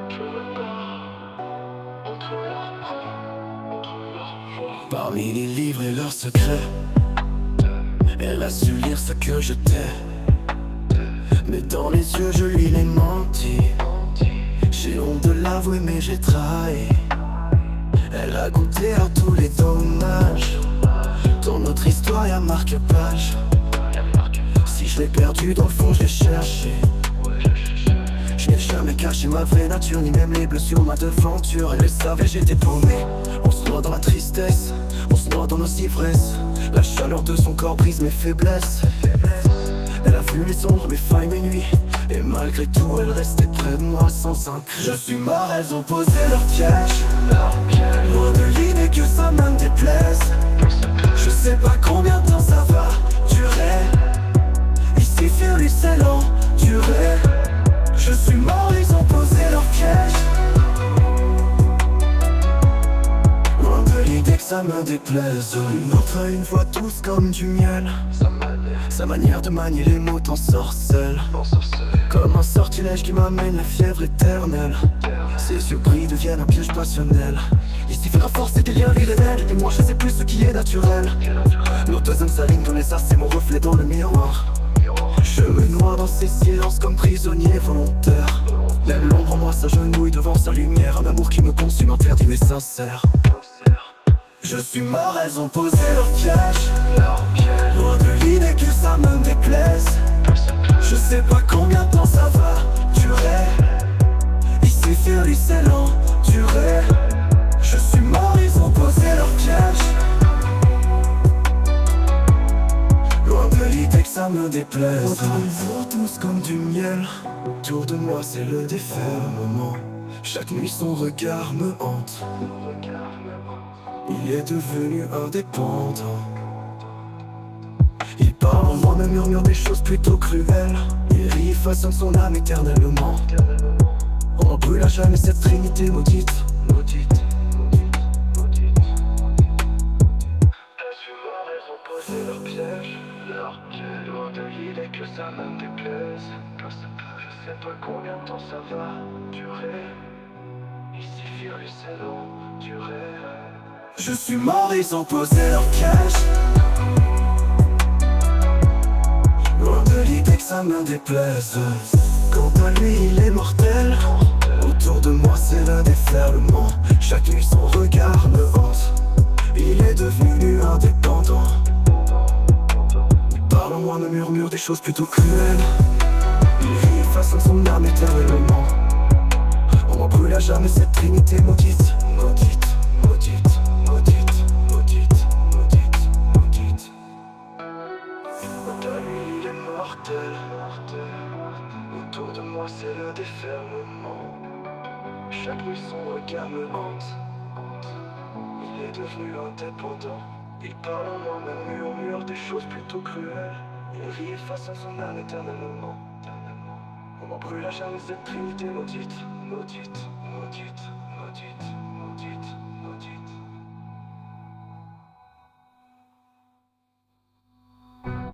Je me bats entre leurs bras, entre leurs voix. Parmi les livres et leurs secrets, elle a su lire ce que je tais. Mais dans les yeux je lui l'ai menti. J'ai honte de l'avouer mais j'ai trahi. Elle a goûté à tous les dommages. Dans notre histoire y'a marque-page. Si je l'ai perdu dans le fond je l'ai cherché. Je n'ai jamais caché ma vraie nature, ni même les bleus sur ma devanture. Elle savait j'étais paumé. On se noie dans la tristesse, on se noie dans nos ivresses. La chaleur de son corps brise mes faiblesses. Elle a vu les ombres, mes failles, mes nuits. Et malgré tout elle restait près de moi sans un cri. Je suis mort, elles ont posé leur piège. Loin de l'idée que ça me déplaise. Je sais pas combien de temps ça va durer. Ici Fury c'est l'enduré. Je suis mort, ils ont posé leur piège. Loin de l'idée que ça me déplaise. Une autre a une voix douce comme du miel. Sa manière de manier les mots t'ensorcelle. Comme un sortilège qui m'amène la fièvre éternelle. Ses yeux brillent deviennent un piège passionnel. Ici fait la force et des liens irréels. Et moi je sais plus ce qui est naturel. Nos deux âmes s'alignent dans les as, c'est mon reflet dans le miroir. Je me noie dans ces silences comme prisonnier volontaire. Même l'ombre en moi s'agenouille devant sa lumière. Un amour qui me consume, interdit mais sincère. Je suis mort, elles ont posé leur piège. Loin de l'idée que ça me déplaise. Je sais pas combien de temps ça va durer. Ici Fury c'est l'enduré. Je suis mort, ils ont posé leur piège. Loin de l'idée que ça me déplaise. Ils vont tous comme du miel. Autour de moi c'est le déferlement. Chaque nuit son regard me hante. Il est devenu indépendant. Il parle en moi, me murmure des choses plutôt cruelles. Il rit et façonne son âme éternellement. On n'en brûle à jamais cette trinité maudite. Je suis mort, elles ont posé leur piège. Loin de l'idée que ça me déplaise. Je sais pas combien de temps ça va durer. Ici Fury c'est l'enduré. Je suis mort, ils ont posé leur piège. Loin de l'idée que ça me déplaise. Quant à lui il est mortel. Autour de moi c'est le déferlement. Chaque nuit son regard me hante. Il est devenu indépendant. Il parle en moi, me murmure des choses plutôt cruelles. Il rit et façonne son âme éternellement. On n'en brûle à jamais cette trinité maudite. Maudite, maudite, maudite, maudite, maudite, maudite. Quant à lui il est mortel. Autour de moi c'est le déferlement. Chaque nuit son regard me hante. Il est devenu indépendant. Il parle en moi, me murmure des choses plutôt cruelles. Il rit et façonne son âme éternellement. On n'en brûle à jamais cette trinité maudite. Maudite, maudite, maudite.